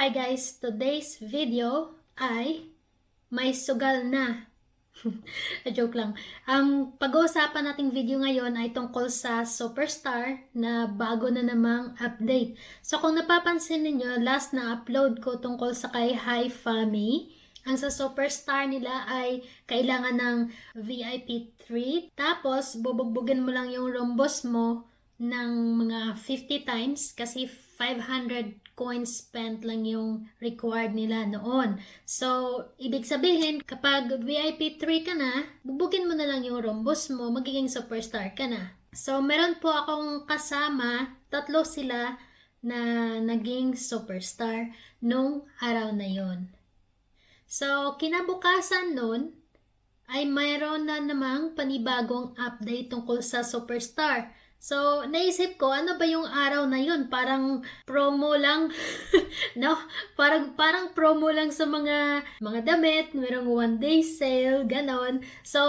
Hi guys, today's video ay may sugal na. Joke lang. Ang pag-uusapan nating video ngayon ay tungkol sa Superstar na bago na namang update. So kung napapansin niyo, last na upload ko tungkol sa kay Hi Fami. Ang sa Superstar nila ay kailangan ng VIP 3. Tapos bubugbugin mo lang yung rhombus mo ng mga 50 times kasi 500 coins spent lang yung required nila noon. So, ibig sabihin, kapag VIP 3 ka na, bubugin mo na lang yung rhombus mo, magiging superstar ka na. So, meron po akong kasama, 3 sila na naging superstar nung araw na yon. So, kinabukasan nun, ay mayroon na namang panibagong update tungkol sa Superstar. So, naisip ko, ano ba yung araw na yun? Parang promo lang, no? Parang promo lang sa mga damit, merong 1-day sale, ganon. So,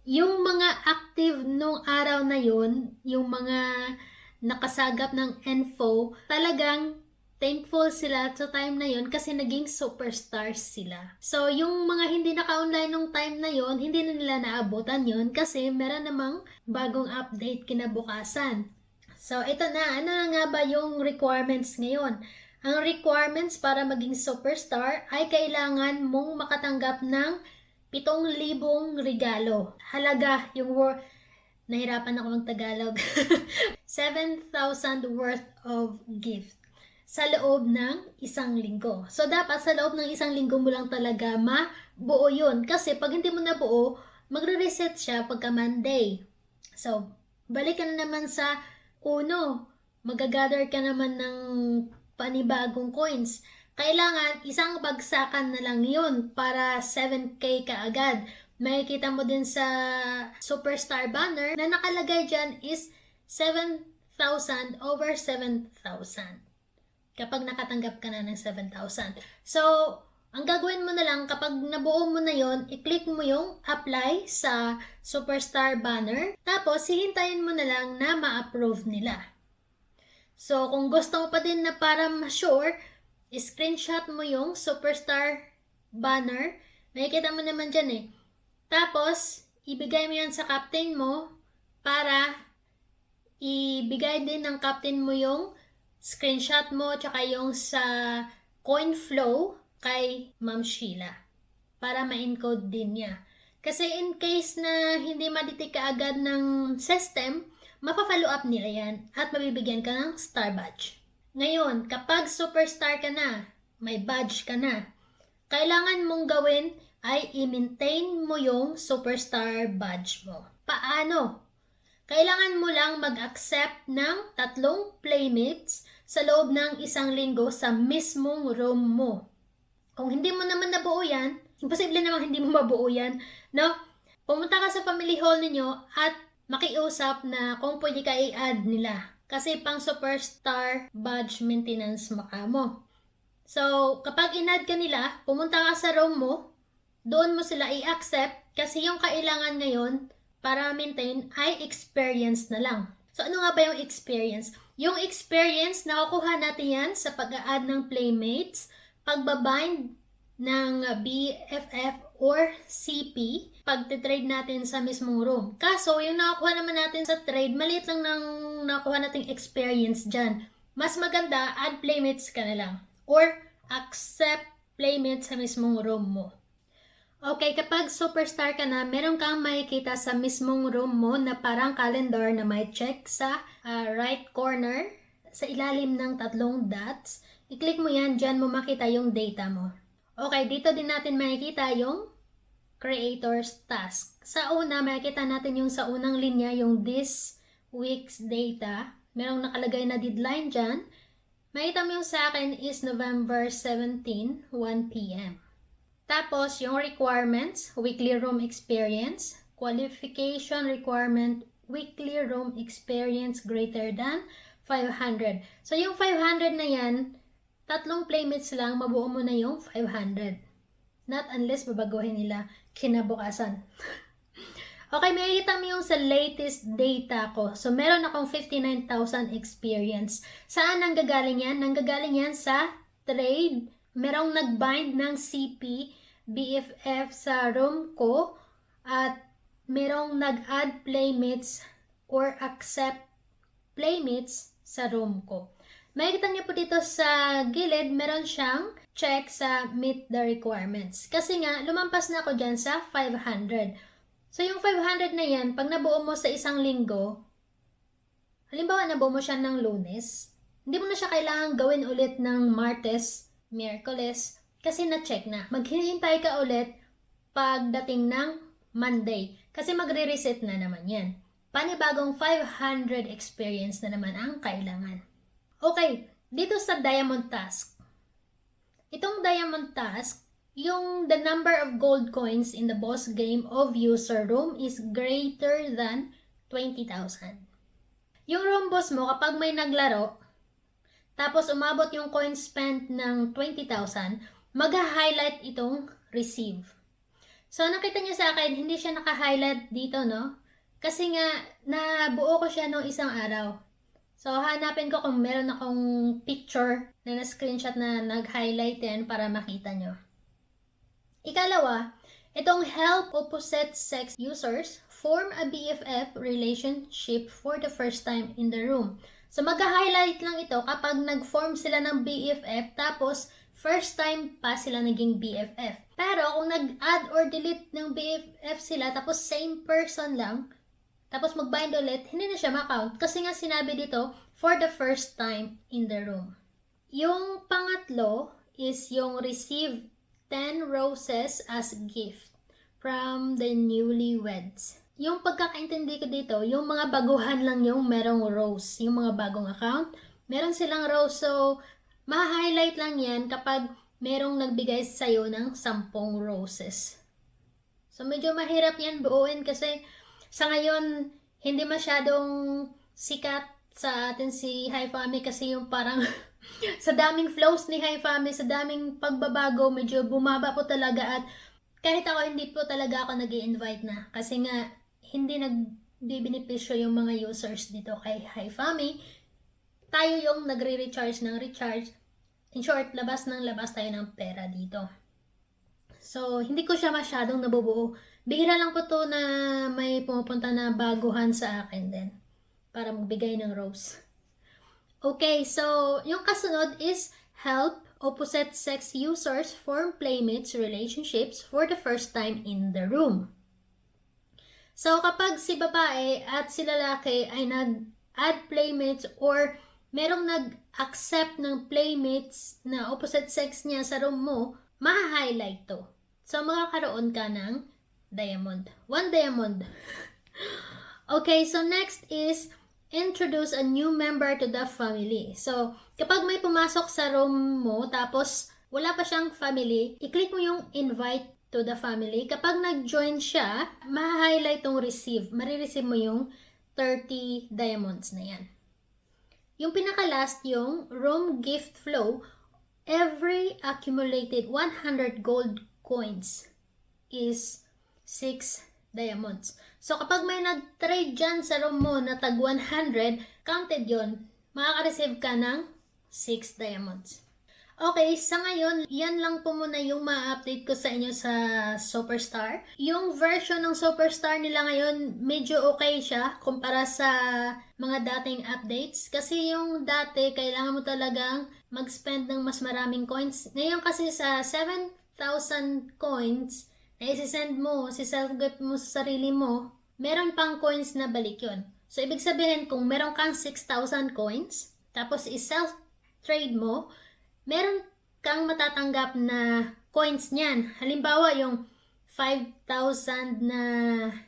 yung mga active nung araw na yun, yung mga nakasagap ng info, talagang thankful sila sa time na yon kasi naging superstars sila. So, yung mga hindi naka-online nung time na yon, hindi na nila naabutan yon kasi meron namang bagong update kinabukasan. So, ito na. Ano na nga ba yung requirements ngayon? Ang requirements para maging superstar ay kailangan mong makatanggap ng 7,000 regalo. Halaga yung nahirapan ako mag-Tagalog. 7,000 worth of gift sa loob ng 1 linggo. So, dapat sa loob ng 1 linggo mo lang talaga mabuo yun. Kasi pag hindi mo nabuo, magre-reset siya pagka Monday. So, balik ka na naman sa uno. Magagather ka naman ng panibagong coins. Kailangan isang bagsakan na lang yun para 7K ka agad. Makikita mo din sa Superstar banner na nakalagay dyan is 7,000 over 7,000. Kapag nakatanggap ka na ng 7,000. So, ang gagawin mo na lang, kapag nabuo mo na yon, i-click mo yung apply sa Superstar banner. Tapos, hihintayin mo na lang na ma-approve nila. So, kung gusto mo pa din na para ma-sure, screenshot mo yung Superstar banner. Nakikita mo naman dyan eh. Tapos, ibigay mo yan sa captain mo para ibigay din ng captain mo yung screenshot mo tsaka yung sa coin flow kay Ma'am Sheila para ma-encode din niya. Kasi in case na hindi ma-detect ka agad ng system, mapa-follow up nila yan at mabibigyan ka ng star badge. Ngayon, kapag superstar ka na, may badge ka na, kailangan mong gawin ay i-maintain mo yung superstar badge mo. Paano? Kailangan mo lang mag-accept ng 3 playmates sa loob ng 1 linggo sa mismong room mo. Kung hindi mo naman nabuo yan, imposible namang hindi mo mabuo yan, no? Pumunta ka sa family hall ninyo at makiusap na kung pwede ka i-add nila. Kasi pang superstar badge maintenance maka mo. So, kapag in-add ka nila, pumunta ka sa room mo, doon mo sila i-accept kasi yung kailangan ngayon para maintain ay experience na lang. So, ano nga ba yung experience? Yung experience, nakukuha natin yan sa pag-a-add ng playmates, pagbabind ng BFF or CP, pag-trade natin sa mismong room. Kaso, yung nakukuha naman natin sa trade, maliit lang ng nakukuha nating experience dyan. Mas maganda, add playmates ka na lang. Or, accept playmates sa mismong room mo. Okay, kapag superstar ka na, meron kang makikita sa mismong room mo na parang calendar na may check sa right corner sa ilalim ng 3 dots. I-click mo yan, dyan mo makita yung data mo. Okay, dito din natin makikita yung creator's task. Sa una, makikita natin yung sa unang linya, yung this week's data. Merong nakalagay na deadline dyan. Makita mo yung sa akin is November 17, 1 p.m. Tapos, yung requirements, weekly room experience, qualification requirement, weekly room experience greater than 500. So, yung 500 na yan, 3 playmates lang, mabuo mo na yung 500. Not unless babaguhin nila kinabukasan. Okay, makikita mo yung sa latest data ko. So, meron akong 59,000 experience. Saan nanggagaling yan? Nanggagaling yan sa trade merong nag-bind ng CP BFF sa room ko at merong nag-add playmates or accept playmates sa room ko. Makikita niyo po dito sa gilid, meron siyang check sa meet the requirements. Kasi nga, lumampas na ako dyan sa 500. So, yung 500 na yan, pag nabuo mo sa isang linggo, halimbawa nabuo mo siya ng Lunes, hindi mo na siya kailangan gawin ulit ng Martes, Miyerkules, kasi na-check na. Maghihintay ka ulit pagdating ng Monday, kasi magre-reset na naman yan. Panibagong 500 experience na naman ang kailangan. Okay, dito sa Diamond Task. Itong Diamond Task, yung the number of gold coins in the boss game of user room is greater than 20,000. Yung room boss mo, kapag may naglaro, tapos umabot yung coin spent ng 20,000, mag-highlight itong receive. So, nakita niyo sa akin, hindi siya naka-highlight dito, no? Kasi nga, nabuo ko siya nung isang araw. So, hanapin ko kung meron akong picture na na-screenshot na nag-highlight yan para makita nyo. Ikalawa, itong help opposite sex users form a BFF relationship for the first time in the room. So, mag-highlight lang ito kapag nag-form sila ng BFF tapos first time pa sila naging BFF. Pero kung nag-add or delete ng BFF sila tapos same person lang, tapos mag-bind ulit, hindi na siya ma-count. Kasi nga sinabi dito, for the first time in the room. Yung pangatlo is yung receive 10 roses as gift from the newlyweds. Yung pagkakaintindi ko dito, yung mga baguhan lang yung merong rose. Yung mga bagong account, meron silang rose. So, ma-highlight lang yan kapag merong nagbigay sa'yo ng 10 roses. So, medyo mahirap yan buuin kasi sa ngayon, hindi masyadong sikat sa atin si Hi-Fami kasi yung parang sa daming flows ni Hi-Fami, sa daming pagbabago, medyo bumaba po talaga at kahit ako hindi po talaga ako nag-i-invite na kasi nga hindi nagbibenepisyo yung mga users dito kay Hi-Fami. Tayo yung nagre-recharge ng recharge. In short, labas ng labas tayo ng pera dito. So, hindi ko siya masyadong nabubuo. Bihira lang po to na may pumupunta na baguhan sa akin din para magbigay ng rose. Okay, so yung kasunod is help opposite sex users form playmates relationships for the first time in the room. So, kapag si babae at si lalaki ay nag-add playmates or merong nag-accept ng playmates na opposite sex niya sa room mo, ma-highlight to. So, makakaroon ka ng diamond. 1 diamond. Okay, so next is introduce a new member to the family. So, kapag may pumasok sa room mo, tapos wala pa siyang family, i-click mo yung invite to the family. Kapag nag-join siya, ma-highlight tong receive. Marireceive mo yung 30 diamonds na yan. Yung pinaka-last, yung room gift flow, every accumulated 100 gold coins is 6 diamonds. So, kapag may nag-trade dyan sa room mo na tag 100, counted yon, makaka-receive ka ng 6 diamonds. Okay, sa ngayon, yan lang po muna yung ma-update ko sa inyo sa Superstar. Yung version ng Superstar nila ngayon, medyo okay siya kumpara sa mga dating updates. Kasi yung dati, kailangan mo talagang mag-spend ng mas maraming coins. Ngayon kasi sa 7,000 coins, na isi-send mo, si-self-gift mo sa sarili mo, meron pang coins na balik yun. So, ibig sabihin, kung meron kang 6,000 coins, tapos i-self-trade mo, meron kang matatanggap na coins niyan. Halimbawa, yung 5,000 na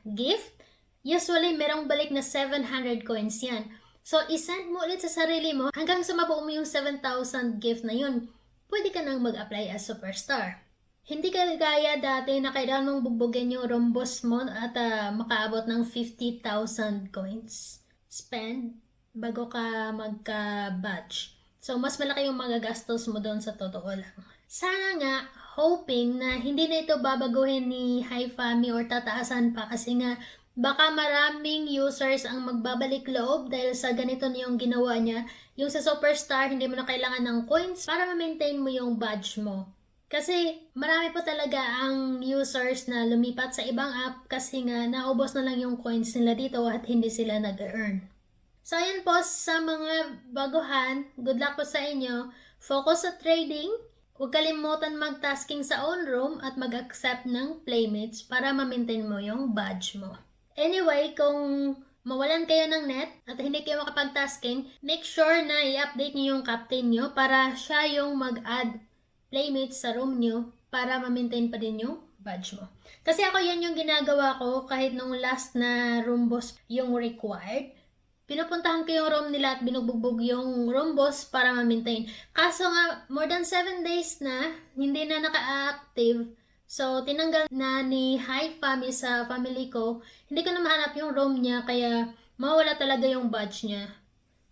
gift, usually merong balik na 700 coins yan. So, i-send mo ulit sa sarili mo hanggang sa mabuo mo yung 7,000 gift na yun. Pwede ka nang mag-apply as Superstar. Hindi ka gaya dati na kailangan mong bugbugin yung rombos mo at makaabot ng 50,000 coins spend bago ka magka-batch. So, mas malaki yung magagastos mo doon sa totoo lang. Sana nga, hoping na hindi na ito babaguhin ni Hi-Fami or tataasan pa kasi nga baka maraming users ang magbabalik loob dahil sa ganito na yung ginawa niya. Yung sa Superstar, hindi mo na kailangan ng coins para ma-maintain mo yung badge mo. Kasi marami po talaga ang users na lumipat sa ibang app kasi nga naubos na lang yung coins nila dito at hindi sila nag-earn. So ayun po sa mga baguhan, good luck po sa inyo. Focus sa trading. Huwag kalimutan mag-tasking sa own room at mag-accept ng playmates para ma-maintain mo yung badge mo. Anyway, kung mawalan kayo ng net at hindi kayo makapag-tasking, make sure na i-update niyo yung captain niyo para siya yung mag-add playmates sa room niyo para ma-maintain pa din yung badge mo. Kasi ako yan yung ginagawa ko kahit nung last na room boss yung required. Pinupuntahan ko yung room nila at binubugbog yung room boss para ma-maintain. Kaso nga, more than 7 days na, hindi na naka-active. So, tinanggal na ni Hi Fami sa family ko. Hindi ko na mahanap yung room niya, kaya mawala talaga yung badge niya.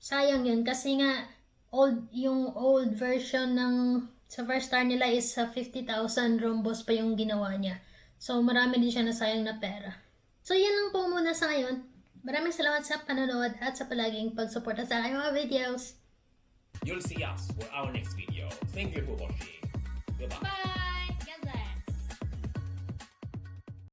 Sayang yun, kasi nga, yung old version ng sa first star nila is sa 50,000 room boss pa yung ginawa niya. So, marami din siya nasayang na pera. So, yan lang po muna sa ngayon. Maraming salamat sa panonood at sa palaging pagsuporta sa aking mga videos. You'll see us for our next video. Thank you for watching. Goodbye. Bye!